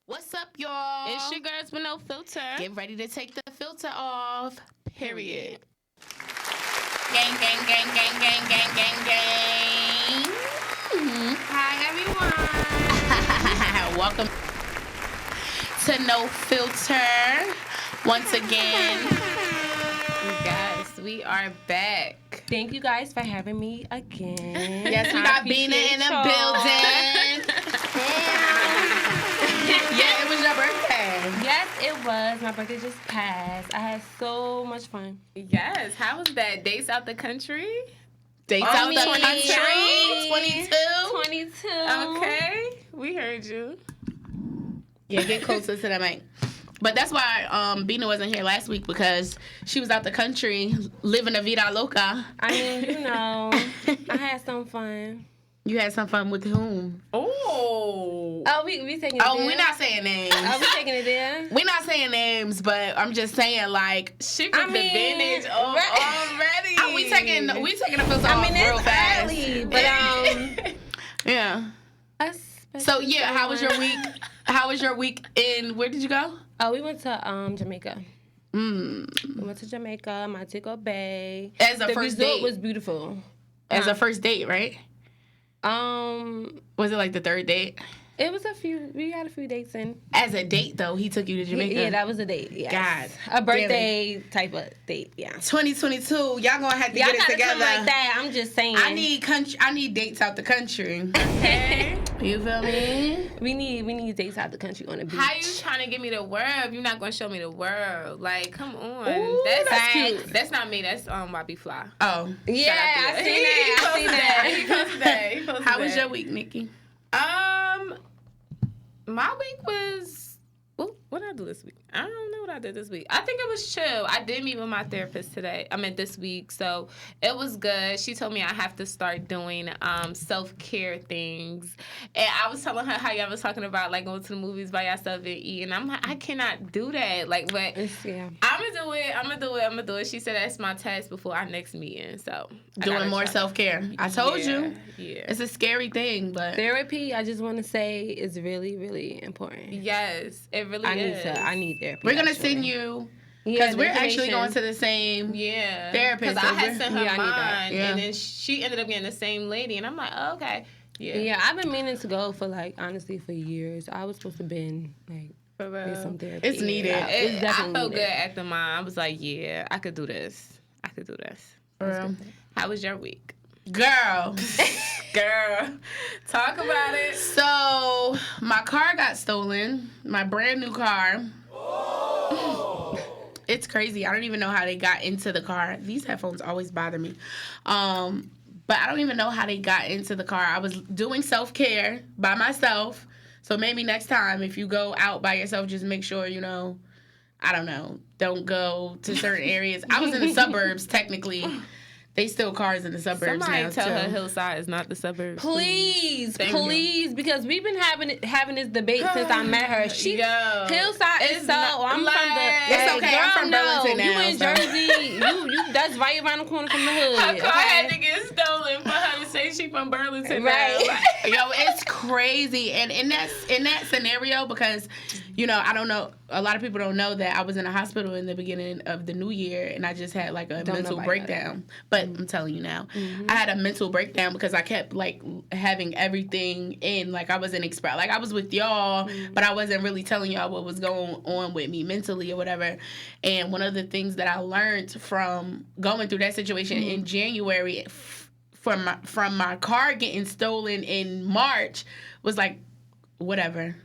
What's up, y'all? It's your girls with no filter. Get ready to take the filter off. Period. Gang, gang, gang, gang, gang, gang, gang, gang. Hi, everyone. Welcome to No Filter. Once again. Yes, we are back. Thank you guys for having me again. Yes, we got Bina in the building. Yeah, it was your birthday. Yes, it was. My birthday just passed. I had so much fun. Yes, how was that? Dates out the country? Dates out the country. 22. 22. Okay, we heard you. Yeah, get closer to the mic. But that's why Bina wasn't here last week, because she was out the country living a vida loca. I mean, you know, I had some fun. You had some fun with whom? Oh, we taking it there? We're not saying names. Are we taking it there? We're not saying names, but I'm just saying, like, she put the advantage already. We taking a filter off real it's fast. early, but Yeah. So yeah, how was your week? How was your week in? Where did you go? Oh, we went to Jamaica. We went to Jamaica, Montego Bay. As a the first resort date. was beautiful. As a first date, right? Was it like the third date? It was a few. We had a few dates in. As a date, though, he took you to Jamaica. Yeah, that was a date. Yes. God, a birthday type of date. Yeah. 2022, y'all gonna have to y'all get it together. Like that. I'm just saying. I need dates out the country. Okay. You feel me? We need dates out the country on the beach. How you trying to give me the world if you're not gonna show me the world? Like, come on. Ooh, that's cute. That's not me. That's Bobby Fly. Oh. Yeah, I seen that. He posted that. How was your week, Nikki? My week was... What did I do this week? I don't know what I did this week. I think it was chill. I did meet with my therapist today. This week. So it was good. She told me I have to start doing self-care things. And I was telling her how y'all was talking about, like, going to the movies by yourself and eating. I'm like, I cannot do that. Like, but yeah. I'm going to do it. She said that's my task before our next meeting. So doing more self-care. I told you. Yeah. It's a scary thing, but... Therapy, I just want to say, is really, really important. Yes, it really is. I need therapy. We're gonna send you, because we're actually going to the same therapist. Because I had sent her mine, and then she ended up getting the same lady, and I'm like, oh, okay. Yeah, I've been meaning to go for, like, honestly, for years. I was supposed to been, like, get some therapy. It's needed. It's definitely I felt needed. good after mine. I was like, yeah, I could do this. How was your week? Girl, talk about it. So my car got stolen. My brand new car. It's crazy. I don't even know how they got into the car. These headphones always bother me. But I don't even know how they got into the car. I was doing self-care by myself. So maybe next time, if you go out by yourself, just make sure, I don't know, don't go to certain areas. I was in the suburbs, technically. They steal cars in the suburbs Somebody now, tell too. her Hillside is not the suburbs. Please, because we've been having this debate since I met her. Hillside is so. I'm from the. It's okay. Girl, I'm from Burlington now. You in Jersey? You that's right around the corner from the hood. Her car had to get stolen for her to say she from Burlington. Right. Yo, it's crazy, and in that scenario, because I don't know. A lot of people don't know that I was in a hospital in the beginning of the new year, and I just had like a mental breakdown. But I'm telling you now, I had a mental breakdown because I kept like having everything in. Like I wasn't like I was with y'all, but I wasn't really telling y'all what was going on with me mentally or whatever. And one of the things that I learned from going through that situation in January, from my car getting stolen in March, was like, whatever.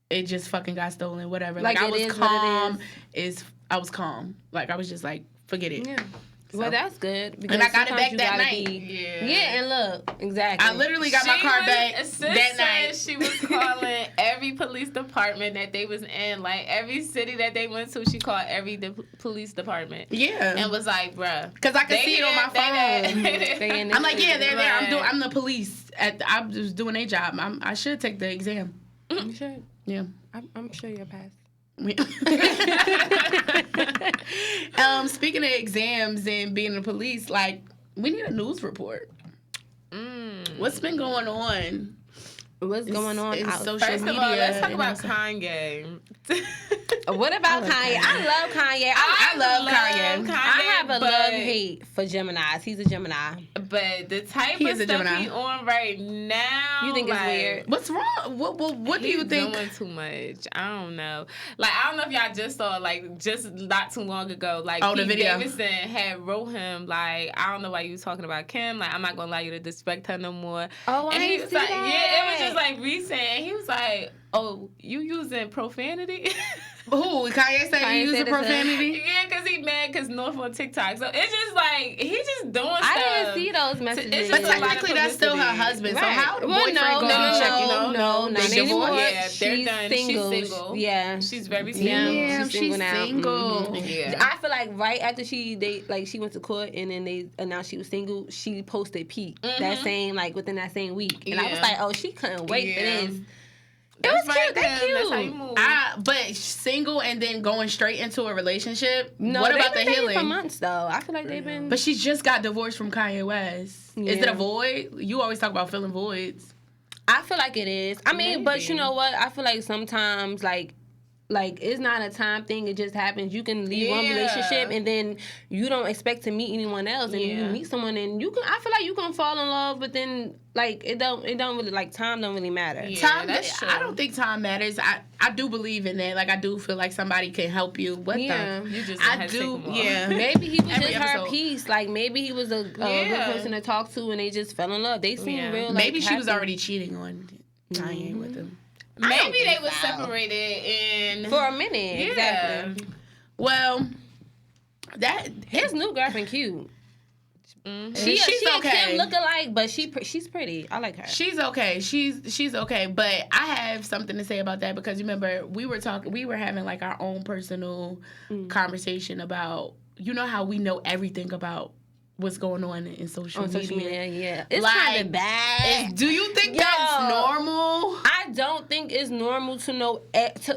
It just fucking got stolen, whatever. Like I was calm. I was calm. Like I was just like, forget it. Yeah. So, well, that's good. And I got it back that night. Yeah, and look, exactly. I literally got my car back that night. She was calling every police department that they was in. Like, every city that they went to, she called every police department. Yeah. And was like, bruh. Because I could see it on my phone. I'm like, yeah, they're there. I'm the police. I was doing their job. I should take the exam. You should. Yeah. I'm sure you'll pass. Speaking of exams and being in the police, like, we need a news report. What's been going on What's going on in out social First media? of all, let's talk about Kanye. What about Kanye? I love Kanye. I love Kanye. I have a love-hate for Geminis. He's a Gemini. But the type of stuff he on right now... You think it's weird? What's wrong? What do you think? He's doing too much. I don't know. Like, I don't know if y'all just saw, like, just not too long ago, like, the video. Davidson had wrote him, like, I don't know why you was talking about Kim. Like, I'm not going to allow you to disrespect her no more. Oh, and I he didn't was see like, that. yeah, it was just, like, recent. And he was like, oh, you using profanity? Who? Kanye said he using profanity? Yeah, because he mad because North on TikTok. So it's just like, he's just doing stuff. I didn't see those messages. But technically, that's still her husband. Right. So how the boyfriend No, not anymore. Yeah, they're She's done. single. She's single. Yeah. She's very single. Yeah, she's single now. Single. Mm-hmm. Yeah. I feel like right after she went to court and then they announced she was single, she posted Pete that same, like, within that same week. And I was like, oh, she couldn't wait for this. It was cute. That's cute. That's how you move. But single and then going straight into a relationship. No, what about the healing? For months though. I feel like they've been. But she just got divorced from Kanye West. Yeah. Is it a void? You always talk about filling voids. I feel like it is. I mean, Maybe. but you know what? I feel like sometimes like it's not a time thing. It just happens. You can leave one relationship and then you don't expect to meet anyone else, and you meet someone and you can. I feel like you can fall in love, but then like it don't really, like, time don't really matter. Yeah, Time, that's true. I don't think time matters. I do believe in that. Like, I do feel like somebody can help you. You just I do. Yeah. Maybe he was Every just her episode. piece. Like, maybe he was a good person to talk to, and they just fell in love. They seem real. Like, Maybe she was happy. already cheating on Kanye with him. Maybe they were separated in for a minute. Yeah. Exactly. Well, his new girlfriend cute. Mm-hmm. She's okay. Kim look-alike, but she's pretty. I like her. She's okay. She's okay. But I have something to say about that because remember we were having like our own personal conversation about, you know how we know everything about what's going on in social media. Yeah. It's like, kind of bad. Do you think that's normal? I don't think it's normal to know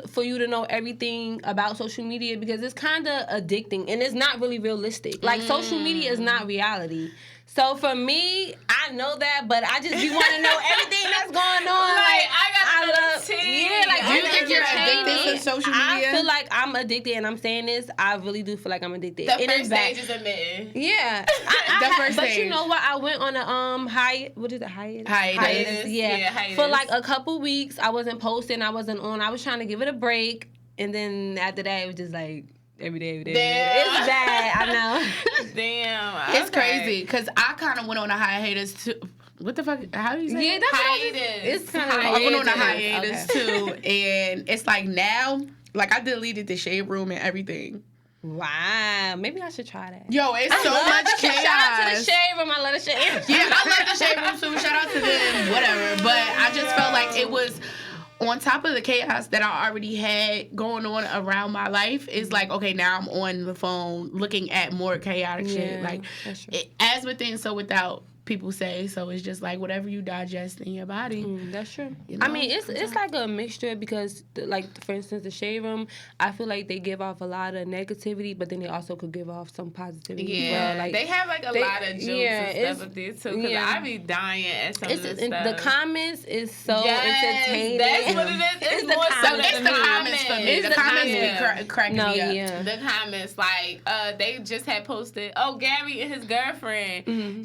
for you to know everything about social media because it's kind of addicting and it's not really realistic. Like, social media is not reality. So for me, I know that, but I just be want to know everything that's going on. Like, I love tea. Yeah, like, do you think you're addicted to social media? I feel like I'm addicted, and I'm saying this. I really do feel like I'm addicted. The first stage is admitting. Yeah, but you know what? I went on a hiatus. Yeah, hiatus. For like a couple weeks. I wasn't posting. I wasn't on. I was trying to give it a break, and then after that, it was just like. Every day. Damn. It's bad, I know. Damn. It's crazy because I kind of went on a hiatus too. What the fuck? How do you say? Yeah, that's hiatus. It's kind of. I went on a hiatus too, and it's like now, like I deleted the shade room and everything. Wow, maybe I should try that. Yo, it's so much chaos. Shout out to the shade room. I love the shade room. Yeah, I love the shade room too. Shout out to them. Whatever, but I just felt like it was. On top of the chaos that I already had going on around my life, is like, okay, now I'm on the phone looking at more chaotic shit. Like, as within, so without, people say. So it's just like whatever you digest in your body. That's true. You know? I mean, it's like a mixture because, like, for instance, the shade room, I feel like they give off a lot of negativity, but then they also could give off some positivity as well. Like, they have like a lot of jokes and stuff up there too. Because I be dying at some of the stuff. The comments is so entertaining. That's what it is. It's more so it's the comments for me. The comments be cracking me up. Yeah. The comments, like, they just had posted, Gary and his girlfriend,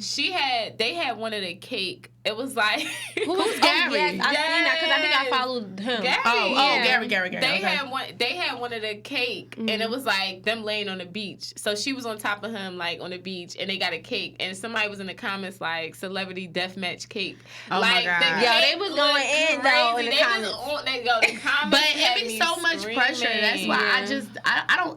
they had one of the cake. It was like, who's Gary? Yes, I've seen that because I think I followed him. Gary. They had one of the cake, and it was like them laying on the beach. So she was on top of him, like on the beach, and they got a cake. And somebody was in the comments like, "Celebrity deathmatch cake." Oh like, my god! They was going in though in the comments. The comments. But it be so much pressure. That's why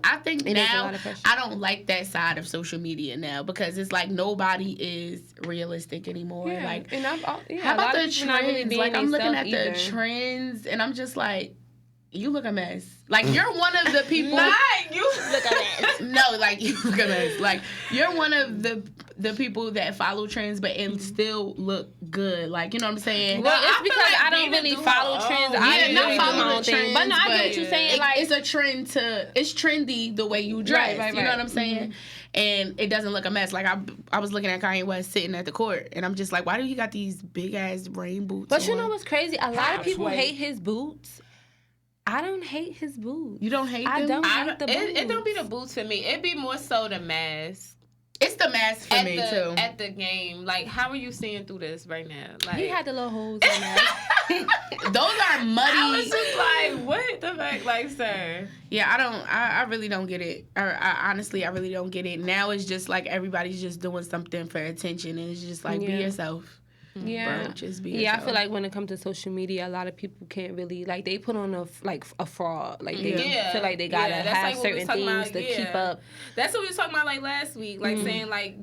I think now I don't like that side of social media now because it's like nobody is realistic anymore. Yeah. Like. And how about the trends? Like, I'm looking at the trends, and I'm just like, you look a mess. Like, you're one of the people. Not you look a mess. No, like, you look a mess. Like, you're one of the people that follow trends, but it still look good. Like, you know what I'm saying? Well, it's because I don't really follow trends. I not follow the trends. But no, I get what you're saying. Like, it's a trend it's trendy the way you dress. Right. You know what I'm saying? Mm-hmm. And it doesn't look a mess. Like, I was looking at Kanye West sitting at the court, and I'm just like, why do he got these big ass rain boots? But you know what's crazy? A lot of people hate his boots. I don't hate his boots. You don't hate them? I don't hate the boots. It don't be the boots for me. It be more so the mask. It's the mask for me, too. At the game. Like, how are you seeing through this right now? Like, he had the little holes in that. Those are muddy. I was just like, what the fuck? Like, sir. Yeah, I really don't get it. Honestly, I really don't get it. Now it's just like everybody's just doing something for attention, and it's just like, be yourself. Yeah, bro, just be yourself. I feel like when it comes to social media, a lot of people can't really, like, they put on a fraud. Like, they feel like they gotta have certain things to keep up. That's what we was talking about, like, last week. Like, saying, like,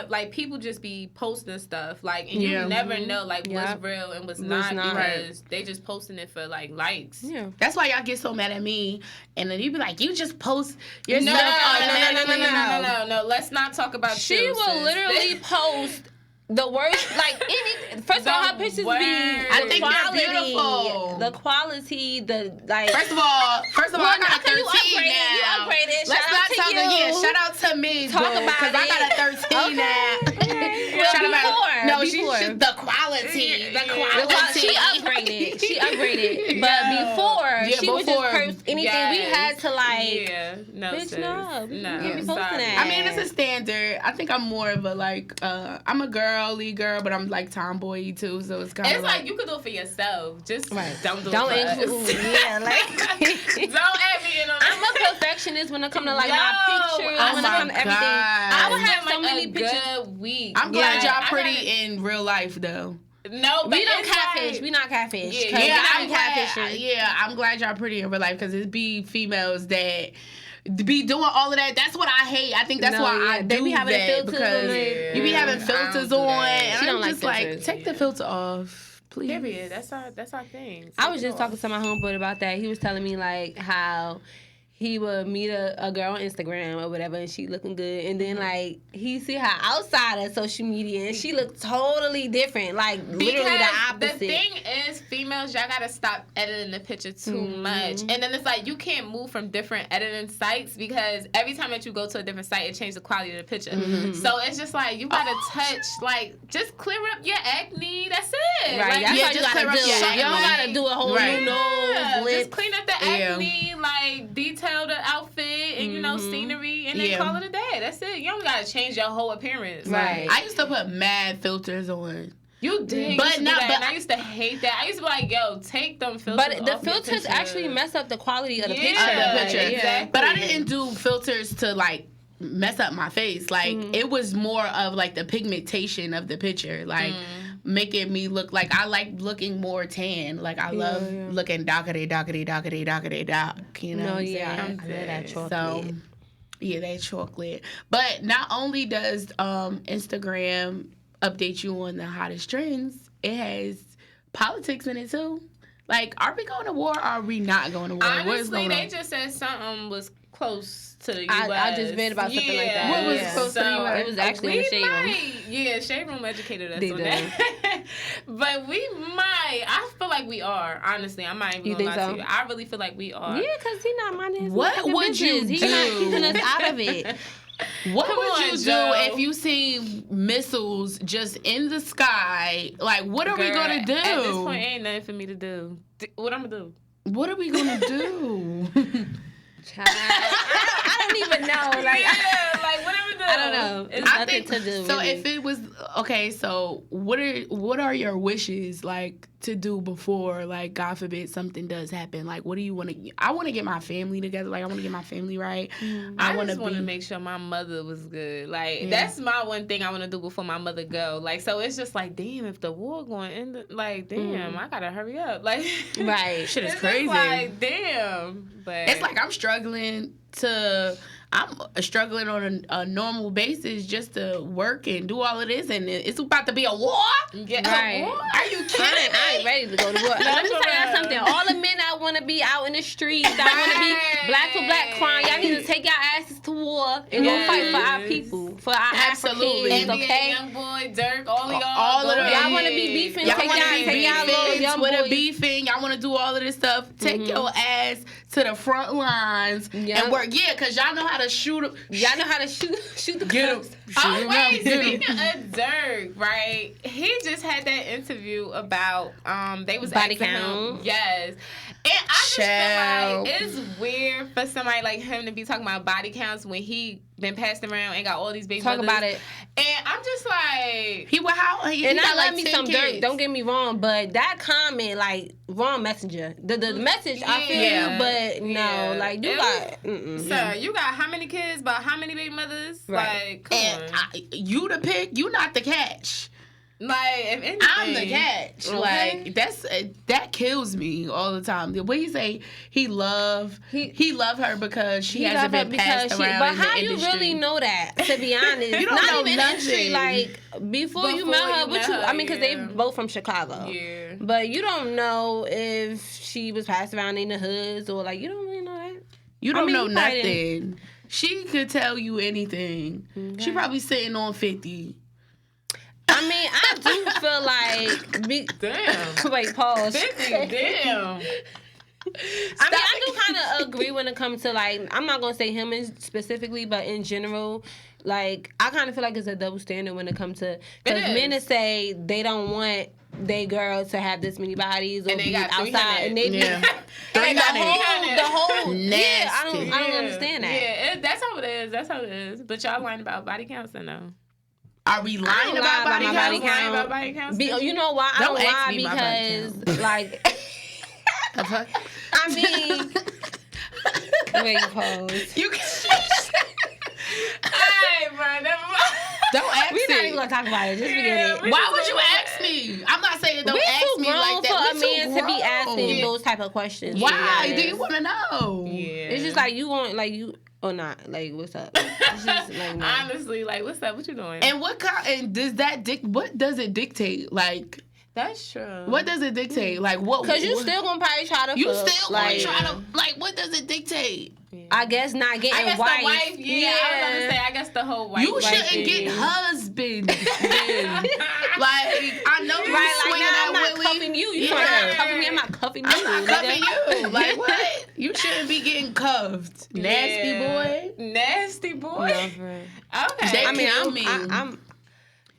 like, people just be posting stuff, like, and you never know, like, what's real and what's not because they just posting it for, like, likes. Yeah, that's why y'all get so mad at me, and then you be like, you just post your stuff. No. Let's not talk about she will literally post the worst, like, first of all, her pictures be I think they're beautiful. The quality, like. First of all, I got a 13 now. You upgraded. Let's not talk again. Shout out to me, talk about it. Because I got a 13 now. Before. The quality. The quality. She upgraded. But before, she would just post anything we had to, like. Yeah, no, bitch, sis. no. No, You be posting that. I mean, it's a standard. I think I'm more of a, like, I'm a girly girl, but I'm, like, tomboy too, so it's kind of like you could do it for yourself. Just don't do don't it for include. us. Yeah, like. Don't add me in on I'm a perfectionist when it comes to, like, my pictures, when it comes to everything. I would have so many pictures. Good week. I'm glad y'all pretty in real life, though. No, but we don't catfish. We not catfish. I'm glad y'all pretty in real life because it be females that be doing all of that. That's what I hate. I think that's why I do be having that because you be having filters on, and she don't I'm just like take the filter off, please. Period. That's our thing. I was just talking to my homeboy about that. He was telling me, like, how he would meet a girl on Instagram or whatever, and she looking good, and then, like, he see her outside of social media, and she look totally different, like, literally the opposite. The thing is, females, y'all gotta stop editing the picture too much, and then it's like you can't move from different editing sites because every time that you go to a different site, it changes the quality of the picture. So it's just like you gotta touch, like, just clear up your acne. That's it. Right. Like, that's what you gotta do. You don't gotta do a whole new nose, lips. Just clean up the acne, like detail the outfit and scenery, and then call it a day. That's it. You don't gotta change your whole appearance. Right. I used to put mad filters on. You did, but I used to hate that. I used to be like, "Yo, take them filters." But the filters actually mess up the quality of the picture. Exactly. But I didn't do filters to, like, mess up my face. Like, it was more of, like, the pigmentation of the picture, like making me look like I like looking more tan. Like, I love looking dockety. You know what I'm saying? I love that chocolate. So, yeah, that chocolate. But not only does Instagram update you on the hottest trends, it has politics in it too. Like, are we going to war or are we not going to war? Honestly, they just said something was close to the U.S. I just read about something like that. What was close to the U.S.? It was actually in the Shade Room. Yeah, Shade Room educated us on that. But we might. I feel like we are, honestly. I'm not even going to lie to you. I really feel like we are. Yeah, because he's not minding his What would business. you do? He's not keeping us out of it. What would you do if you see missiles just in the sky? Like, what are we going to do? At this point, ain't nothing for me to do. What I'm going to do? What are we going to do? I don't even know. Like, like what am I doing? I don't know. It's nothing to do. So really. if it was okay, so what are your wishes, like, to do before, like, God forbid something does happen? Like, what do you want to? I want to get my family together. Like, I want to get my family right. I just want to make sure my mother was good. Like, that's my one thing I want to do before my mother go. Like, so it's just like, damn, if the war going to end, like, damn, I gotta hurry up. Like, right, shit is crazy. Like, damn, but it's like I'm struggling to. I'm struggling on a normal basis just to work and do all of this, and it's about to be a war. Yeah, right. A war? Are you kidding? I ain't ready to go to war. Let me tell y'all something. All the men that want to be out in the streets, that want to be black for black crime, y'all need to take y'all asses to war and go fight for our people, for our Africans. Okay, Young Boy, Dirk, all of y'all. All of them. Y'all want to be beefing. Y'all want to be beefing. Twitter beefing. Y'all want to do all of this stuff. Take your ass to the front lines and work. Yeah, because y'all know how to shoot them. Y'all know how to shoot the cups. Oh, wait, speaking of Dirk, right? He just had that interview about, they was body asking count. him. Yes. And I just feel like it's weird for somebody like him to be talking about body counts when he been passed around and got all these baby Talk mothers. about it. And I'm just like... He and I love me some kids. Dirk, don't get me wrong, but that comment, like, wrong messenger. The message, I feel you, but no, like, you got... Sir, you got how many kids, but how many baby mothers? Right. Like, come on. You the pick, you not the catch. Like, if anything, I'm the catch. Okay. Like that kills me all the time. The way he say he love her because she hasn't been passed around. But in how the you industry. really know that? To be honest, you don't not know even nothing. industry. Like before you met her, I mean, because they both from Chicago. Yeah. But you don't know if she was passed around in the hoods or like you don't really know that. You don't know nothing. She could tell you anything. Okay. She probably sitting on 50. I mean, I do feel like... Damn. Wait, pause. 50, damn. I mean, I do kind of agree when it comes to, like, I'm not going to say him specifically, but in general, like, I kind of feel like it's a double standard when it comes to... Because men that say they don't want they girls to have this many bodies or and they be got outside. And they yeah. and the whole... Nasty. Yeah, I don't understand that. Yeah, that's how it is. That's how it is. But y'all lying about body counts or no? Are we lying about body counts? Lying about body counts? You know why? I don't lie because, like... I mean... Wait, pause. You can... Alright, bro. Never mind. Don't ask me. We're not even going to talk about it. Just forget it. Why would you ask me? I'm not saying don't ask me like that. For a man to be asking those type of questions. Why? Do you want to know? Yeah. It's just like you want, like you... Or not, like what's up? It's just like no. Honestly, like what's up? What you doing? And what does it dictate? Like that's true. What does it dictate? Like what? Because you still gonna probably try to. You still gonna try to like. What does it dictate? Yeah. I guess not getting I guess wife. The wife. Yeah, I was gonna say. I guess the whole wife. You shouldn't get husband. Like I know you swinging I'm not cuffing you. You trying to cuffing me? I'm not cuffing you. I'm not cuffing you. Like what? You shouldn't be getting cuffed. Nasty boy. Nasty boy. Okay. I mean,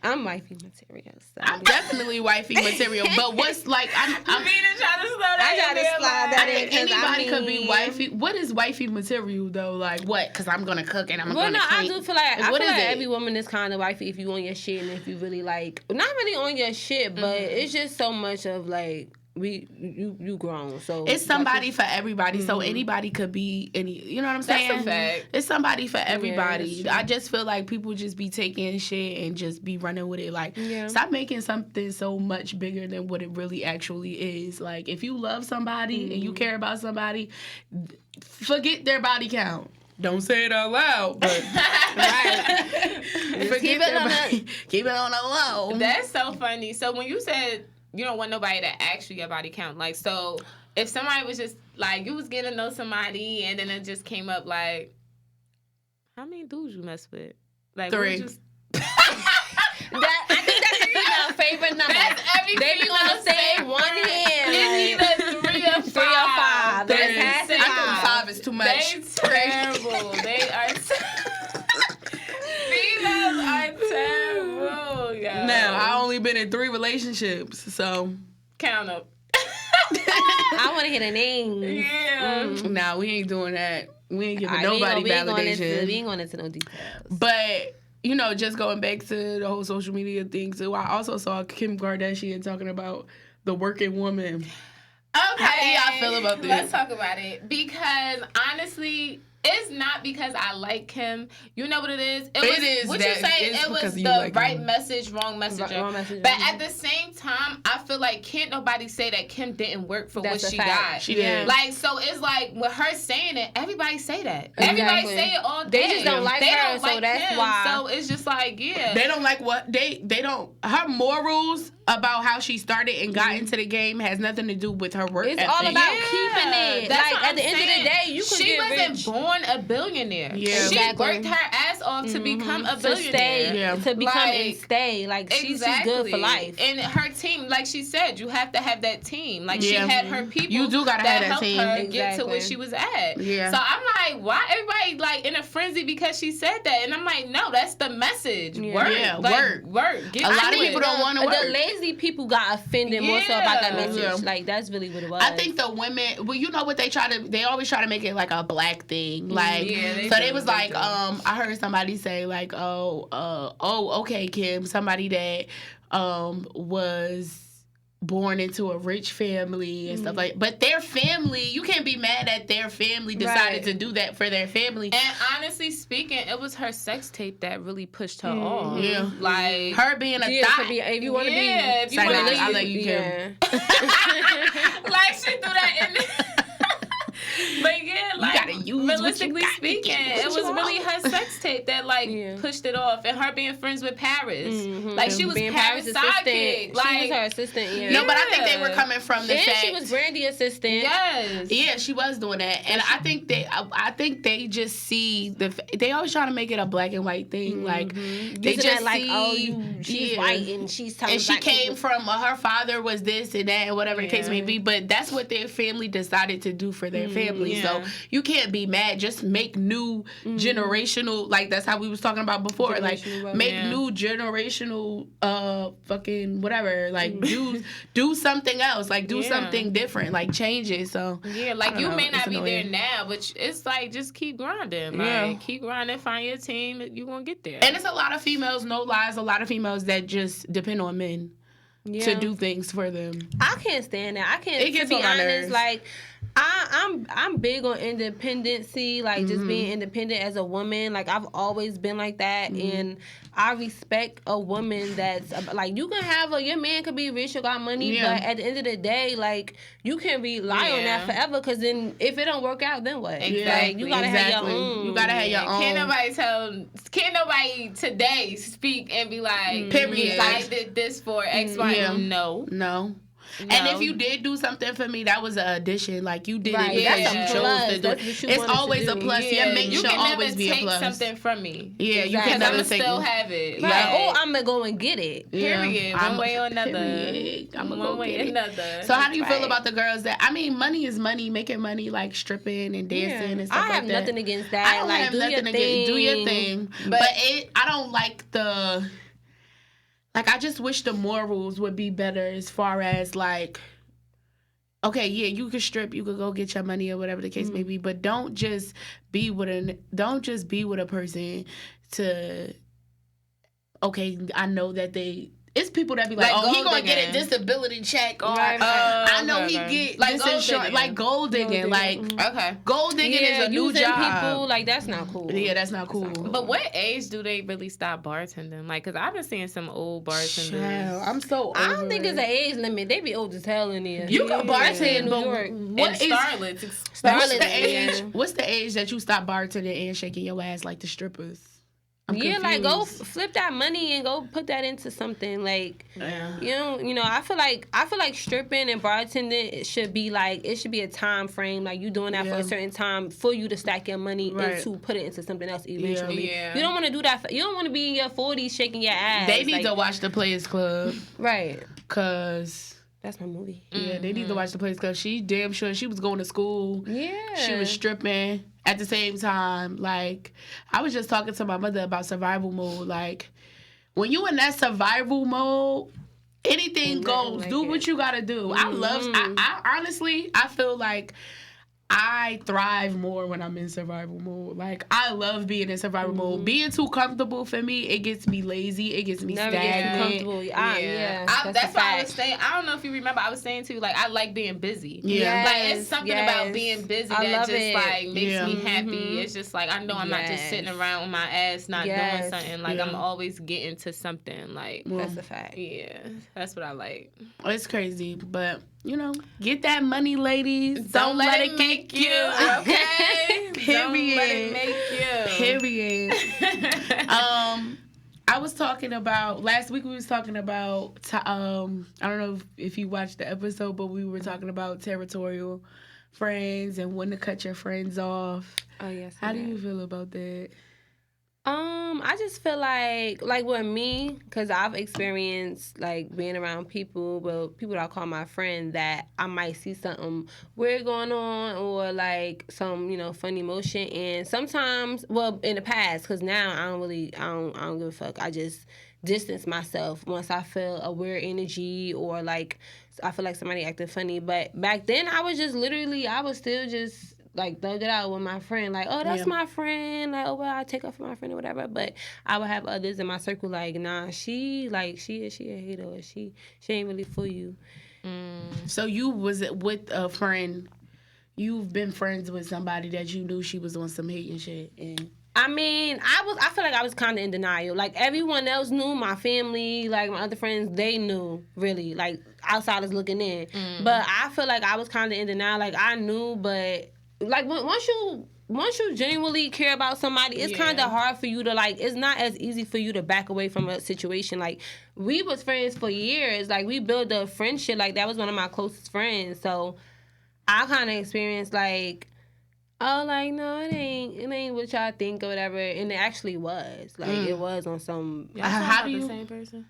I'm wifey material. So. I'm definitely wifey material. But what's like I'm trying to slow that. I gotta slide that in. Anybody could be wifey. What is wifey material though? Like what? Because I'm gonna cook and I'm gonna clean. I do feel like every woman is kind of wifey if you on your shit and if you really like not really on your shit, but it's just so much of like. You grown, so it's somebody for everybody. So anybody could be any. You know what I'm saying? That's a fact. It's somebody for everybody. Yeah, I just feel like people just be taking shit and just be running with it. Like, stop making something so much bigger than what it really actually is. Like, if you love somebody and you care about somebody, forget their body count. Don't say it out loud, but keep it on the low. That's so funny. So when you said you don't want nobody to ask you your body count, like, so if somebody was just like you was getting to know somebody and then it just came up like, how many dudes you mess with? Like 3. I think that's a female favorite number. That's every they be gonna say one hand. It's either 3 or 5. 3 or 5. I think 5 is too much. They terrible. They are. Females are terrible. Yo. Now I only been in 3 relationships, so count up. I want to hear the name. Yeah. Nah, we ain't doing that. We ain't giving nobody validation. We ain't going into no details. But you know, just going back to the whole social media thing too, I also saw Kim Kardashian talking about the working woman. Okay. How do y'all feel about this? Let's talk about it. Because honestly, It's not because I like him. You know what it is? It is. What you say? It was the like right him. message, wrong messenger. Wrong messenger. But at the same time, I feel like can't nobody say that Kim didn't work for That's what a she fact. got. She did. Like, so it's like with her saying it, everybody say that. Exactly. Everybody say it all day. They just don't like her, so that's him. why. So it's just like, yeah. They don't like what they don't. Her morals about how she started and got into the game has nothing to do with her work. It's ethic. all about keeping it. That's Like what at I'm the end of saying. the day, you could She get wasn't rich. born a billionaire. Yeah. She Exactly. worked her ass off to become a To billionaire. stay, Yeah. to become Like, and stay. Like she's just good for life. And her team, like she said, you have to have that team. Like she Yeah. had her people. You do gotta that have that helped team. her get to Exactly. where she was at. Yeah. So I'm like, why everybody like in a frenzy because she said that? And I'm like, no, that's the message. Yeah. Work, Yeah, like, work. Get A lot to of it. people don't want to work. The lazy people got offended more so about that message. Yeah. Like that's really what it was. I think the women, well, you know what they always try to make it like a black thing. Like, Yeah, they so do, they was they like, do. I heard somebody say like, okay, Kim, somebody that was born into a rich family and stuff like, but their family, you can't be mad at their family decided to do that for their family. And honestly speaking, it was her sex tape that really pushed her off. Yeah. Like Her being a thought. if you want to be, if you Like, want to I'll be, let you Kim. like she threw that in there. But yeah, like gotta use what you realistically got to speaking, get it what was you really want. her sex tape that like Yeah. pushed it off, and her being friends with Paris, like she was being Paris' sidekick. She was Like her assistant. Yeah. No, but I think they were coming from the and fact she was Brandy assistant. yes, Yeah, she was doing that, and I think they just see they always trying to make it a black and white thing. Like they Using just that, like, see, oh, she's white and she's telling and she black came people. from her father was this and that and whatever the case may be. But that's what their family decided to do for their family. So you can't be mad. Just make new generational, like that's how we was talking about before. Like make new generational, fucking whatever. Like do something else. Like do something different. Like change it. So yeah, like you may not be there annoying. now, but it's like just keep grinding. Like keep grinding, find your team, you gonna get there. And it's a lot of females, no lies, a lot of females that just depend on men to do things for them. I can't stand that. I can't. It gets to be on my honest, nerves. like I'm big on independency, like just being independent as a woman. Like I've always been like that, and I respect a woman that's like you can have your man could be rich or got money, but at the end of the day, like you can rely on that forever. Because then if it don't work out, then what? Exactly. Like you gotta have your own. You gotta have your own. Can't nobody today speak and be like, Period. I did this for X, Y. Yeah. No. And if you did do something for me, that was an addition. Like you did it because That's you a chose plus. to do That's it. what you It's wanted to always a do. plus. Your mate you should can always never be a take plus. something from me. Yeah, you Exactly. can Because never I'm take still it. have it. Right. Like, Oh, I'm gonna go and get it. period. One way or another. I'm gonna One go way get or it. another. So how do you feel Right. about the girls that? I mean, money is money. Making money like stripping and dancing and stuff I like have that. nothing against that. I don't like have do nothing your against. thing. Do your thing, but I don't like the. Like I just wish the morals would be better as far as like. Okay, yeah, you could strip, you could go get your money or whatever the case may be, but don't just be with a person to. Okay, I know that it's people that be like, oh, he gonna get a disability check, or I know he get like this insurance, like gold digging, like gold digging is a new using job. people, like that's not cool. Yeah, that's not cool. But what age do they really stop bartending? Like, cause I've been seeing some old bartenders. Child, I'm so. I don't over think it's it. an age limit. They be old as hell in there. You can bartend in but New York. what is Starlets. What's the age that you stop bartending and shaking your ass like the strippers? I'm like go confused. flip that money and go put that into something like Yeah. you know. I feel like stripping and bartending it should be a time frame. Like you doing that for a certain time for you to stack your money and to put it into something else eventually. Yeah. You don't want to do that. You don't want to be in your 40s shaking your ass. They need to watch the Players Club, right. cause That's my movie. yeah, they need to watch the Players Club. She damn sure she was going to school. Yeah. She was stripping at the same time. Like, I was just talking to my mother about survival mode. Like, when you in that survival mode, anything goes. like do it. what you gotta do. I honestly, I feel like I thrive more when I'm in survival mode. Like, I love being in survival mode. Being too comfortable for me, it gets me lazy. It gets me stagnant. Comfortable. That's why I was saying. I don't know if you remember. I was saying too. Like, I like being busy. Yeah, like it's something about being busy that just like makes me happy. It's just like I know I'm not just sitting around with my ass not doing something. Like I'm always getting to something. Like that's a fact. Yeah, that's what I like. It's crazy, but. Get that money, ladies. Don't let it make you. Okay. Period. Don't let it make you. Period. I was talking about last week. We was talking about. I don't know if you watched the episode, but we were talking about territorial friends and when to cut your friends off. Oh yes. How do you feel about that? I just feel like with me, because I've experienced like being around people that I call my friend, that I might see something weird going on or like some funny motion, and sometimes in the past, because now I don't give a fuck. I just distance myself once I feel a weird energy or like I feel like somebody acting funny. But back then I was still just like thug it out with my friend, like, oh, that's my friend, like, oh, well, I take up for my friend or whatever. But I would have others in my circle like, nah, she a hater, or she ain't really for you. So you was with a friend, you've been friends with somebody that you knew she was on some hating shit, and I mean, I feel like I was kind of in denial. Like, everyone else knew, my family, like, my other friends, they knew, really, like, outsiders looking in. But I feel like I was kind of in denial. Like, I knew, but like once you genuinely care about somebody, it's kind of hard for you to like. It's not as easy for you to back away from a situation. Like, we was friends for years. Like, we built a friendship. Like, that was one of my closest friends. So I kind of experienced like, oh, like, no, it ain't what y'all think or whatever. And it actually was. Like, it was on some. How do you the same person?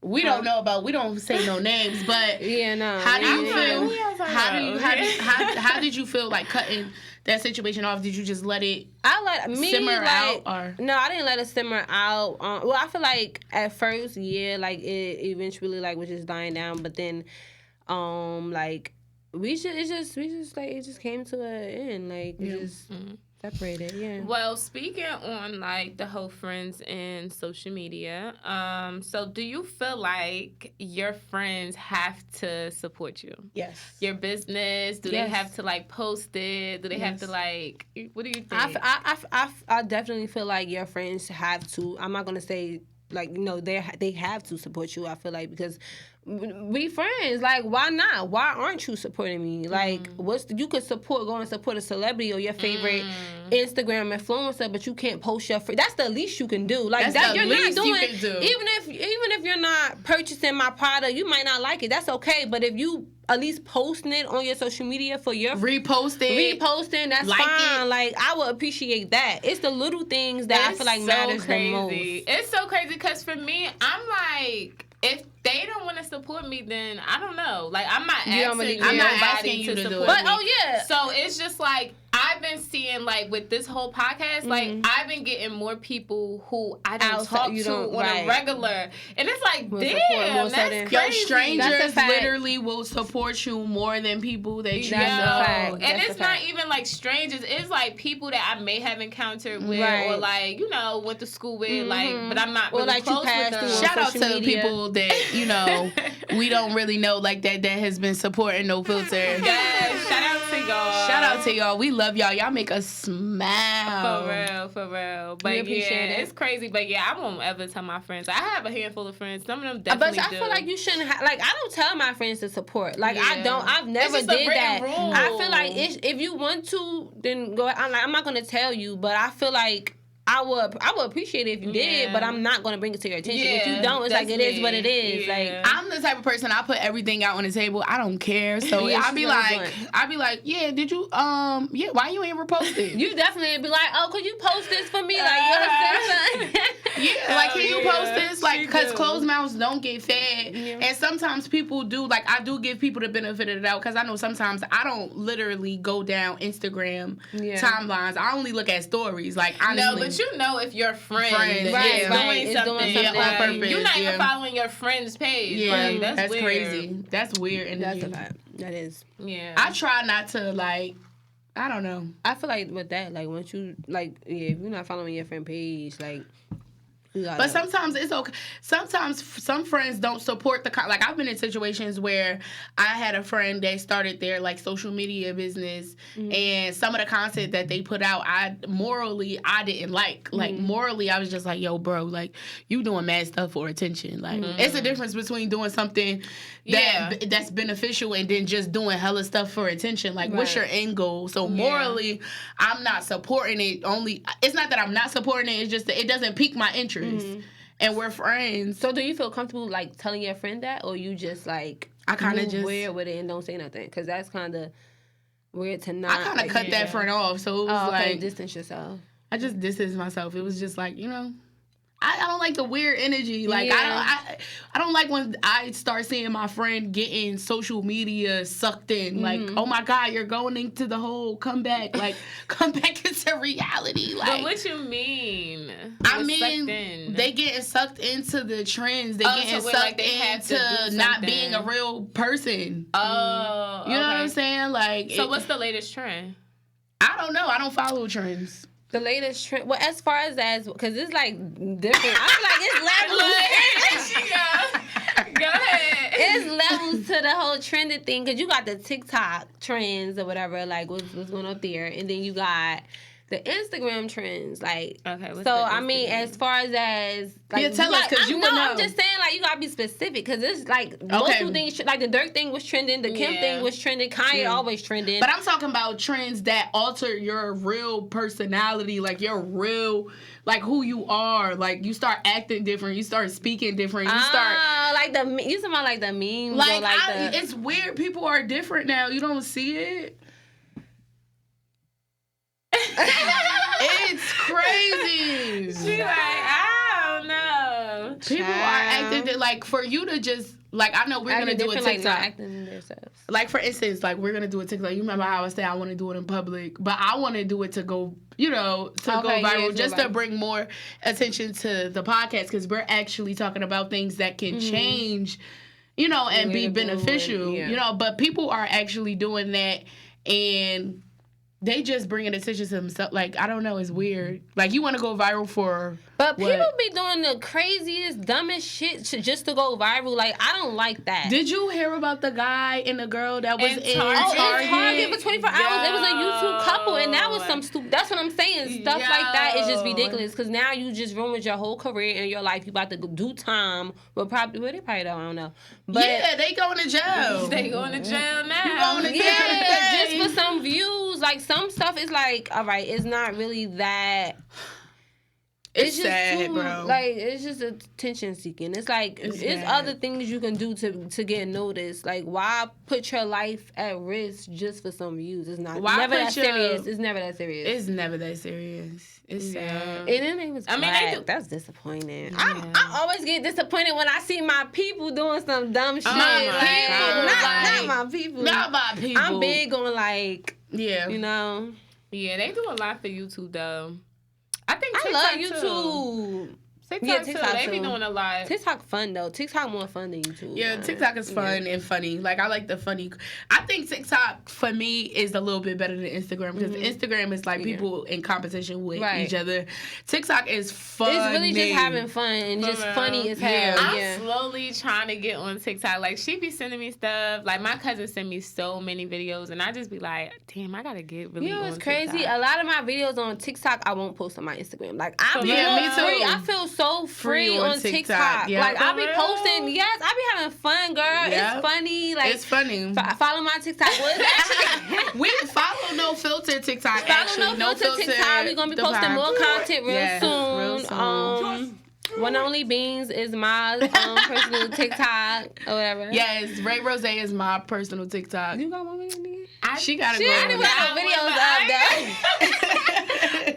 We don't know about. We don't say no names, but no. How do you feel? How did you feel like cutting that situation off? Did you just let it? Simmer out, or no? I didn't let it simmer out. Well, I feel like at first, like it eventually like was just dying down, but then, like it just came to an end. Like it just. Separated, yeah. Well, speaking on like the whole friends and social media, so do you feel like your friends have to support you? Yes. Your business? Do they have to like post it? Do they have to like? What do you think? I definitely feel like your friends have to. I'm not gonna say like they have to support you. I feel like because we friends. Like, why not? Why aren't you supporting me? Like, you could go and support a celebrity or your favorite Instagram influencer, but you can't post your free. That's the least you can do. Like, that's you're not doing. You can do. Even if you're not purchasing my product, you might not like it. That's okay. But if you at least posting it on your social media for your reposting, that's like fine. Like, I would appreciate that. It's the little things that I feel like matters the most. It's so crazy because for me, I'm like, if they don't want to support me, then I don't know. Like, I'm not asking you to do it. But so it's just like I've been seeing like with this whole podcast, like I've been getting more people who I don't talk to on a regular, and it's like, damn, that's crazy. Your strangers literally will support you more than people that you know. And it's not even like strangers; it's like people that I may have encountered with, or like went to school with, like, but I'm not really like close with them. Shout out to the people that we don't really know like that has been supporting No Filter. Yes, shout out to y'all. Shout out to y'all. We love y'all. Y'all make us smile. For real. But it's crazy. But I won't ever tell my friends. I have a handful of friends. Some of them definitely But I feel like you shouldn't like, I don't tell my friends to support. Like, I don't. I've never did that. Rule. I feel like if you want to, then go. I'm not going to tell you, but I feel like I would appreciate it if you did, but I'm not going to bring it to your attention. If you don't, it's like, it is what it is. Like, I'm the type of person, I put everything out on the table. I don't care. So I'll be like, yeah, did you, why you ain't reposted? You definitely be like, oh, could you post this for me? Like, like, can you post this? Like, because closed mouths don't get fed. And sometimes people do, like, I do give people the benefit of the doubt, because I know sometimes I don't literally go down Instagram timelines. I only look at stories. Like, honestly. No, but you know if your friend is doing something on purpose. You're not even following your friend's page. Yeah, like, that's weird. crazy. That's weird. That's a fact. That is. Yeah. I try not to, like, I don't know. I feel like with that, like once you like, if you're not following your friend page, like. But sometimes it's okay. Sometimes some friends don't support the like. I've been in situations where I had a friend that started their like social media business, and some of the content that they put out, I didn't like. Like morally, I was just like, yo, bro, like you doing mad stuff for attention. Like it's a difference between doing something that's beneficial and then just doing hella stuff for attention. Like what's your end goal? So morally, I'm not supporting it. It's not that I'm not supporting it. It's just that it doesn't pique my interest. And we're friends. So do you feel comfortable like telling your friend that, or you just like I kind of just weird with it and don't say nothing? Because that's kind of weird to not. I kind of cut that friend off, so it was like distance yourself. I just distanced myself. It was just like, you know, I don't like the weird energy. Like I don't like when I start seeing my friend getting social media sucked in. Like, oh my God, you're going into the whole comeback. Like, come back into reality. Like, but what you mean? I mean, they getting sucked into the trends. They getting sucked into not being a real person. Oh, you know what I'm saying? Like, so what's the latest trend? I don't know. I don't follow trends. The latest trend, well, as far as because it's like different. I feel like it's levels. Go ahead. It's levels to the whole trended thing, because you got the TikTok trends or whatever, like what's going up there, and then you got the Instagram trends, like. Okay. So I mean, as far as like, tell us, because you would know. I'm just saying, like, you gotta be specific, because it's like multiple things. Like the Dirk thing was trending, the Kim thing was trending, Kanye always trending. But I'm talking about trends that alter your real personality, like your real, like who you are. Like you start acting different, you start speaking different, you start like you talking about like the memes. Like, it's weird. People are different now. You don't see it. It's crazy. She like, I don't know. People are acting like, for you to just like, I know we're gonna do a TikTok. Like, not acting themselves. Like, for instance, like we're gonna do a TikTok. You remember how I said I want to do it in public, but I want to do it to go, you know, to go viral, just to bring more attention to the podcast, because we're actually talking about things that can change, you know, and be beneficial, you know. But people are actually doing that, and they just bringing attention to themselves. Like, I don't know, it's weird. Like, you want to go viral for But people be doing the craziest, dumbest shit just to go viral. Like, I don't like that. Did you hear about the guy and the girl that was in Target for 24 hours? It was a YouTube couple, and that was some stupid. That's what I'm saying. Stuff like that is just ridiculous, because now you just ruined your whole career and your life. You about to do time. Well, they probably don't, I don't know. But yeah, they going to jail. They going to jail now. Just for some views. Like, some stuff is like, all right, it's not really that. It's just sad, bro. Like, it's just attention seeking. It's like, it's other things you can do to get noticed. Like, why put your life at risk just for some views? It's not. Never that serious. It's never that serious. It's never that serious. It's sad. And then it was black. That's disappointing. Yeah. I always get disappointed when I see my people doing some dumb shit. Not my people. Not my people. I'm big on, like, you know. Yeah, they do a lot for YouTube, though. I think TikTok I love YouTube. TikTok too. They be doing a lot. TikTok fun though. TikTok more fun than YouTube. Yeah, man. TikTok is fun and funny. Like, I like the funny. I think TikTok for me is a little bit better than Instagram, because Instagram is like people in competition with each other. TikTok is fun. It's really just having fun and just funny as hell. I'm slowly trying to get on TikTok. Like, she be sending me stuff. Like, my cousin send me so many videos, and I just be like, damn, I gotta get really. You know, on it's crazy. TikTok. A lot of my videos on TikTok I won't post on my Instagram. Like, I me too. Free. I feel so free on TikTok. Yep. Like, I be posting. Yes, I be having fun, girl. Yep. It's funny. Like, it's funny. Follow my TikTok. We follow No Filter TikTok. Follow No Filter TikTok. We're gonna be posting more content real soon. One Only Beans is my personal TikTok or whatever. Yes, Ray Rose is my personal TikTok. You got one video? She gotta go. I didn't put no videos up though.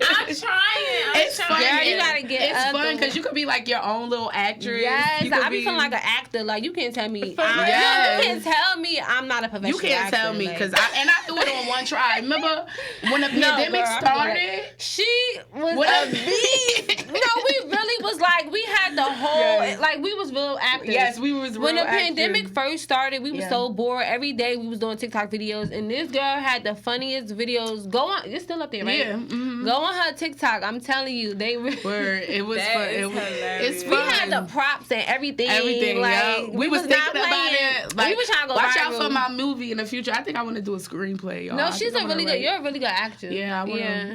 I'm trying. It's fun. Girl, you gotta get. It's fun because you could be like your own little actress. Yes, I be feeling like an actor. Like, you can't tell me. You can't tell me I'm not a professional. You can't tell me, because I do it on one try. Remember when the pandemic started? She was a beast. No, we really was like, we had the a whole like we was real actors. Yes, we was real when the actors. pandemic first started, we was so bored. Every day we was doing TikTok videos, and this girl had the funniest videos. Go on, it's still up there, right? Yeah. Mm-hmm. Go on her TikTok. I'm telling you, they were. It was fun. It's fun. We had the props and everything. Like we was thinking about it. Like, we was trying to go watch viral. out for my movie in the future. I think I want to do a screenplay. Y'all. No, she's a really good. You're a really good actor. Yeah,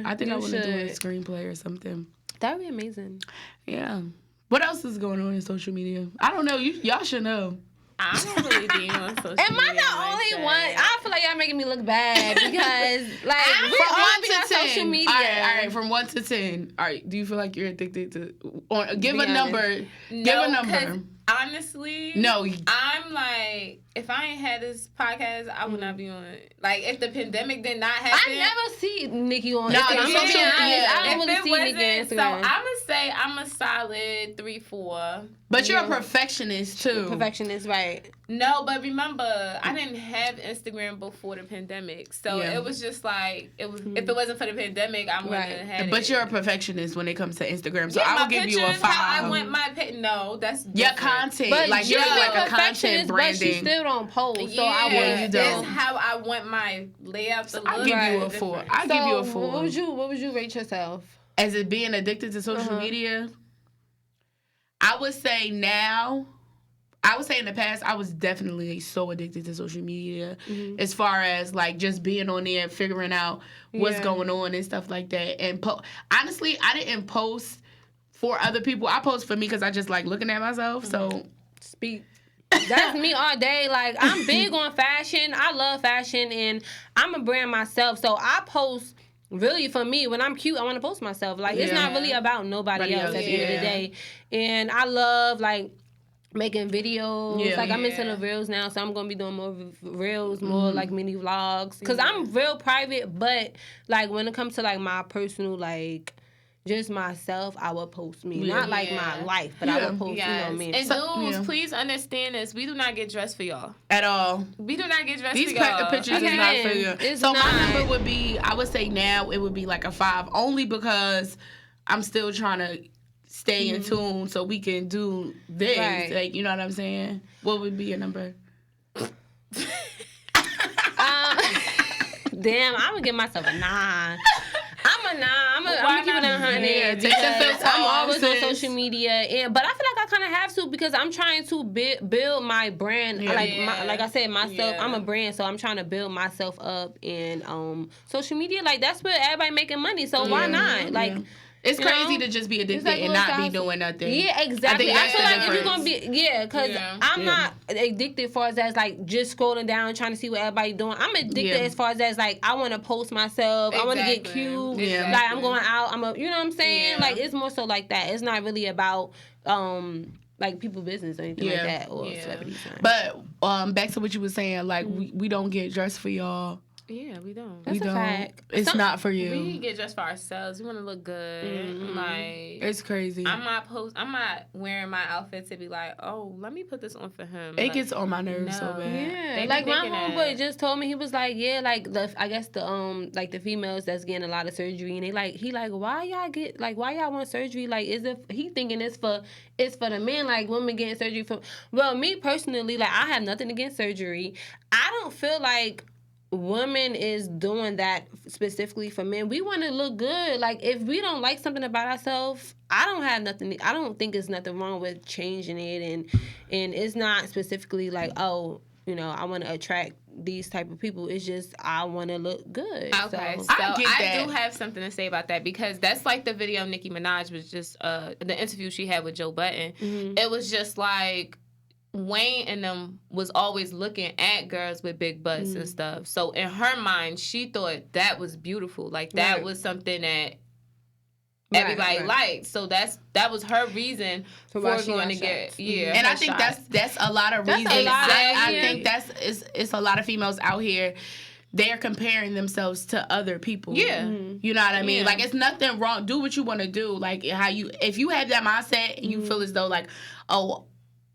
I think I want to do a screenplay or something. That would be amazing. Yeah. What else is going on in social media? I don't know. Y'all should know. I don't really be on social media. Am I the only one? I feel like y'all making me look bad because, like, we from all 1 be to on 10. social media. All right, from 1 to 10. All right, do you feel like you're addicted to? Or give Be a honest. number. No, Give a number. Honestly, No. I'm like, if I ain't had this podcast, I would not be on it. Like, if the pandemic did not happen, I never see Nikki on No, Instagram. you I'm so can't. honest. I don't if really it see wasn't, Nikki on so Instagram. I'm gonna say I'm a solid 3-4. But you're a perfectionist too. Perfectionist, right? No, but remember, I didn't have Instagram before the pandemic, so it was just like it was. If it wasn't for the pandemic, I wouldn't have had it. But you're a perfectionist when it comes to Instagram, so yeah, I will give you a 5. How I want my no, that's different. Your content, But like you're you're like a perfectionist, content but she branding. still don't post. So Yeah, I want you that's don't. how I want my layout to look. I'll give you a 4. I'll give you a 4. What would you rate yourself? As it being addicted to social media, I would say now. I would say in the past, I was definitely so addicted to social media as far as like just being on there and figuring out what's going on and stuff like that. And honestly, I didn't post for other people. I post for me because I just like looking at myself. So Speak. That's me all day. Like, I'm big on fashion. I love fashion, and I'm a brand myself. So I post. Really, for me, when I'm cute, I want to post myself. Like, it's not really about nobody else at the end of the day. And I love, like, making videos. Yeah. Like, I'm into the reels now, so I'm going to be doing more reels, more, like, mini vlogs. Because I'm real private, but, like, when it comes to, like, my personal, like, just myself, I would post me. Not like my life, but I would post, you know what I mean? And dudes, please understand this. We do not get dressed for y'all. At all. We do not get dressed These for y'all. pictures is not for you. It's So not. my number would be, I would say now it would be like a 5, only because I'm still trying to stay in tune so we can do this. Right. Like, you know what I'm saying? What would be your number? Damn, I'm going to give myself a 9. I'm a 9. I'm gonna keep it 100 Yeah, because I'm always on sis. social media, but I feel like I kind of have to because I'm trying to build my brand. Yeah. Like I said, myself. Yeah. I'm a brand, so I'm trying to build myself up in social media. Like that's where everybody making money. So why not? Like. It's You crazy know? to just be addicted like and little not be sauce. doing nothing. Yeah, exactly. I that's feel the like if you're difference. gonna be, because I'm not addicted far as like just scrolling down trying to see what everybody doing. I'm addicted as far as like I want to post myself. I want to get cute. Yeah. Like I'm going out. You know what I'm saying? Yeah. Like it's more so like that. It's not really about like people business or anything like that or celebrities. But back to what you were saying, like we don't get dressed for y'all. Yeah, we don't. That's we a don't. fact. It's not for you. We get dressed for ourselves. We want to look good. Like It's crazy. I'm not wearing my outfit to be like, oh, let me put this on for him. It gets on my nerves so bad. Yeah, They be like my thinking homeboy that. just told me, he was like, yeah, like I guess the like the females that's getting a lot of surgery, and why y'all want surgery? Like, is it he thinking it's for the men, like women getting surgery for? Well, me personally, like I have nothing against surgery. I don't feel like women is doing that specifically for men. We want to look good. Like if we don't like something about ourselves, I don't think there's nothing wrong with changing it, and it's not specifically like, oh, you know, I want to attract these type of people. It's just I want to look good. Okay, so I get I that. do have something to say about that because that's like the video Nicki Minaj was just the interview she had with Joe Budden. It was just like Wayne and them was always looking at girls with big butts and stuff. So in her mind, she thought that was beautiful. Like that was something that everybody liked. So that was her reason for going to get And I think that's a lot of reasons. I think it's a lot of females out here. They're comparing themselves to other people. Yeah. You know what I mean? Like, it's nothing wrong. Do what you want to do. Like, if you have that mindset and you feel as though, like, oh,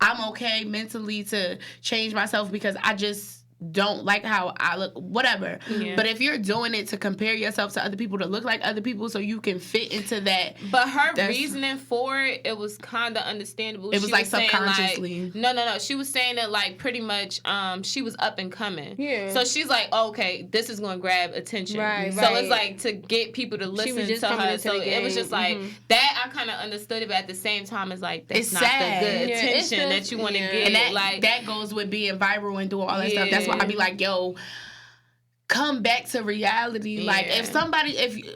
I'm okay mentally to change myself because I just don't like how I look, whatever. Yeah. But if you're doing it to compare yourself to other people, to look like other people so you can fit into that. But her reasoning for it was kind of understandable. It was like subconsciously. Like, no. She was saying that like pretty much she was up and coming. Yeah. So she's like, okay, this is going to grab attention. Right. So it's like to get people to listen to her. So it was just like that. I kind of understood it, but at the same time, it's like that's not sad. the good attention that you want to get. And that goes with being viral and doing all that stuff. That's why I be like, yo, come back to reality. Yeah. Like, if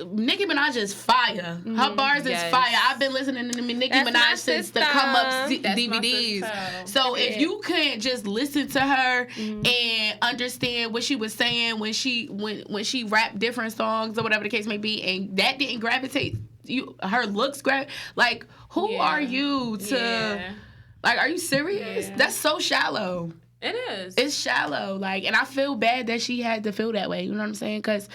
Nicki Minaj is fire. Her bars is fire. I've been listening to Nicki Minaj since the Come Up DVDs. So if you can't just listen to her and understand what she was saying when she rapped different songs or whatever the case may be, and that didn't gravitate her looks like, who are you to like, are you serious? That's so shallow. It is. It's shallow. Like, and I feel bad that she had to feel that way. You know what I'm saying? Because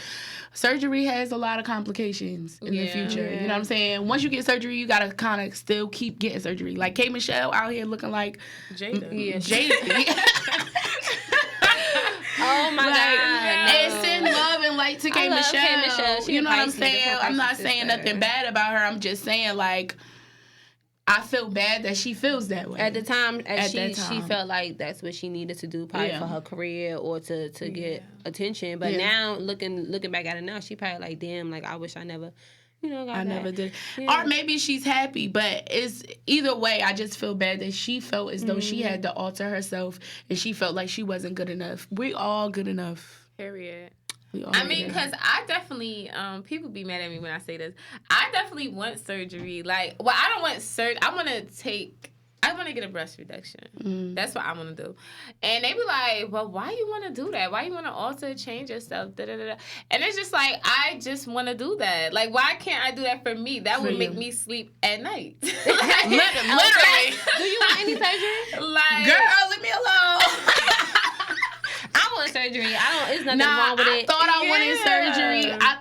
surgery has a lot of complications in the future. You know what I'm saying? Once you get surgery, you got to kind of still keep getting surgery. Like K. Michelle out here looking like Jada. Jada. Oh my God. And send love and light to K. Michelle. You know what I'm saying? I'm not saying nothing bad about her. I'm just saying, like, I feel bad that she feels that way. At the time, she felt like that's what she needed to do, probably for her career or to get attention. But now, looking back at it now, she probably like, damn, like, I wish I never, got I that. never did. Yeah. Or maybe she's happy, but it's either way, I just feel bad that she felt as though she had to alter herself and she felt like she wasn't good enough. We all good enough. Period. I mean, because I definitely, people be mad at me when I say this. I definitely want surgery. Like, well, I don't want surgery. I want to get a breast reduction. That's what I want to do. And they be like, well, why you want to do that? Why you want to alter, change yourself? Da, da, da, da. And it's just like, I just want to do that. Like, why can't I do that for me? That would make me sleep at night. Like, literally. Do you want any surgery? Like, girl, leave me alone. I want surgery. It's nothing wrong with it. I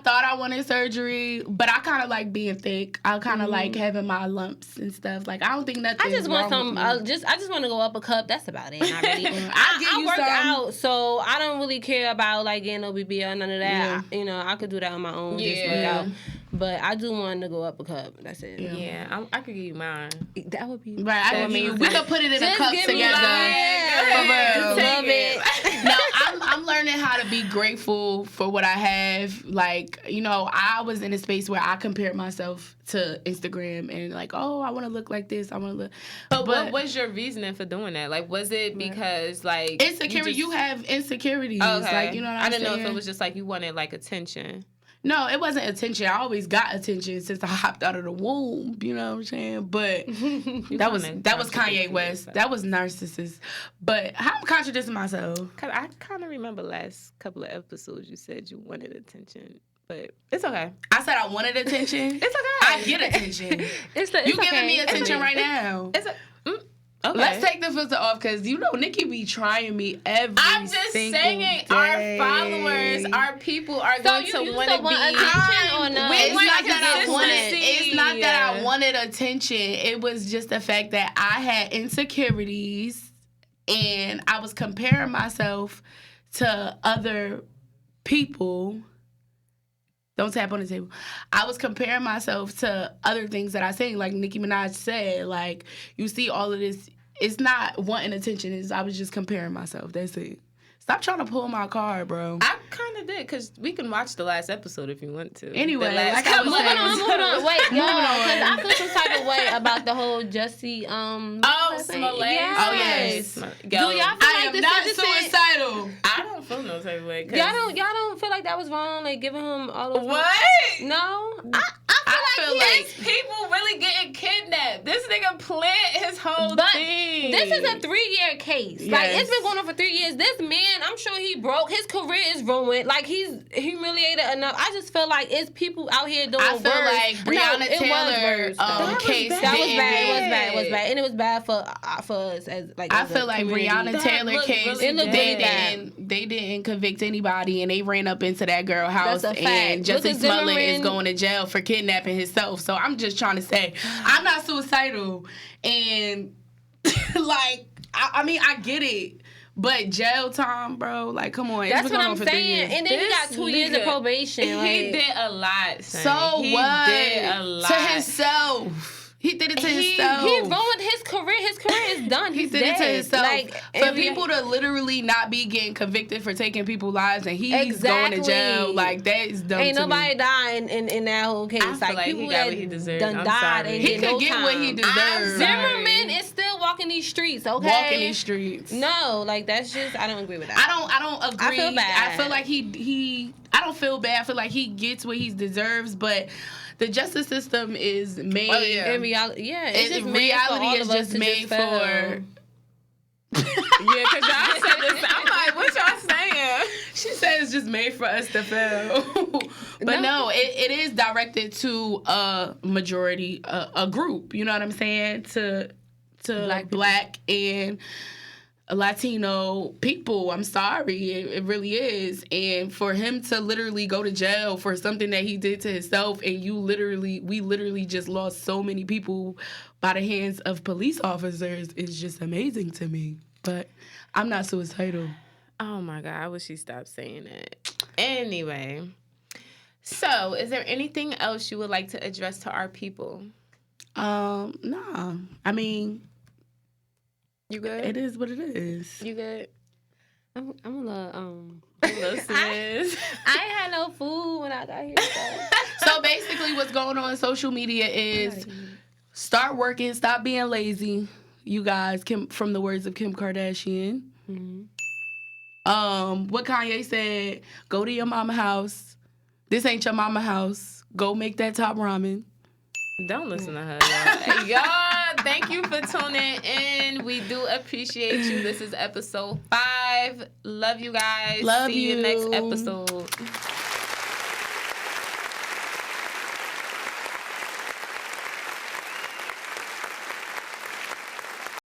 thought I wanted surgery, but I kind of like being thick. I kind of like having my lumps and stuff. Like, I don't think nothing. I just want some. I just want to go up a cup. That's about it. Not really. I work out, so I don't really care about like getting OBB or none of that. Yeah. I could do that on my own. Just work out. But I do want to go up a cup. That's it. Yeah, I could give you mine. That would be right. I mean, we could put it in a cup together. Love it. No, I'm learning how to be grateful for what I have. Like, I was in a space where I compared myself to Instagram and like, oh, I want to look like this. I want to look. But what was your reasoning for doing that? Like, was it because like insecurity? You have insecurities. Okay. Like, you know what I'm saying? I didn't know if it was just like you wanted like attention. No, it wasn't attention. I always got attention since I hopped out of the womb. You know what I'm saying? But that was Kanye West. That was narcissist. But how I'm contradicting myself? Cause I kind of remember last couple of episodes you said you wanted attention, but it's okay. I said I wanted attention. It's okay. I get attention. You giving me attention right now. Okay. Let's take the filter off because Nikki be trying me every I'm just saying day. Our followers, our people are going to want to be attention or no? It's not that I wanted attention. It was just the fact that I had insecurities and I was comparing myself to other people. Don't tap on the table. I was comparing myself to other things that I seen, like Nicki Minaj said. Like, you see all of this. It's not wanting attention. I was just comparing myself. That's it. Stop trying to pull my card, bro. I kind of did, because we can watch the last episode if you want to. Anyway, like I was saying. Moving on. Wait, y'all, because I feel some type of way about the whole Jussie, Smollett. Yes. Oh, yes. Do y'all feel I am not suicidal. I don't feel no type of way. Y'all don't feel like that was wrong, like giving him all those... What? No? I feel like people really getting kidnapped. This nigga planned his whole thing. This is a 3-year case. Yes. Like, it's been going on for 3 years. This man, I'm sure he broke. His career is ruined. Like, he's humiliated enough. I just feel like it's people out here doing worse. I feel like Breonna Taylor's case. That was bad. It was bad. And it was bad for us as like. I feel like Breonna Taylor case. Really they didn't convict anybody, and they ran up into that girl house, and Jussie Smollett Smollett is going to jail for kidnapping himself. So I'm just trying to say, I'm not suicidal, and like I mean I get it, But jail time, bro, like, come on. That's what I'm saying. And then he got 2 years of probation. Like, he did a lot. So what? He did a lot. To himself. He did it to himself. He ruined his career. His career is done. He did dead. it to himself. Like, for people to literally not be getting convicted for taking people's lives and he's going to jail, like, that is dumb. Ain't to nobody me. dying in that whole case. I feel like people he got what he deserved. Done died and he could get what he deserved. Zimmerman is still walking these streets, okay? Walking these streets. No, like, that's just, I don't agree with that. I don't agree. I feel bad. I feel like he I don't feel bad. I feel like he gets what he deserves, but the justice system is made. Oh, yeah. In reality, it's just made reality for all is of us just to made just for. Yeah, because y'all said this. I'm like, what y'all saying? She said it's just made for us to fail. But no, it is directed to a majority, a group. You know what I'm saying? To black and Latino people. I'm sorry. It really is. And for him to literally go to jail for something that he did to himself, and we literally just lost so many people by the hands of police officers is just amazing to me. But I'm not suicidal. Oh my God, I wish he stopped saying that. Anyway, so is there anything else you would like to address to our people? Nah. I mean, you good? It is what it is. You good? I'm a little, I ain't had no food when I got here. So basically what's going on social media is start working, stop being lazy. You guys, from the words of Kim Kardashian. Mm-hmm. What Kanye said, go to your mama house. This ain't your mama house. Go make that top ramen. Don't listen to her, y'all. Thank you for tuning in. We do appreciate you. This is episode 5. Love you guys. Love See you you next episode.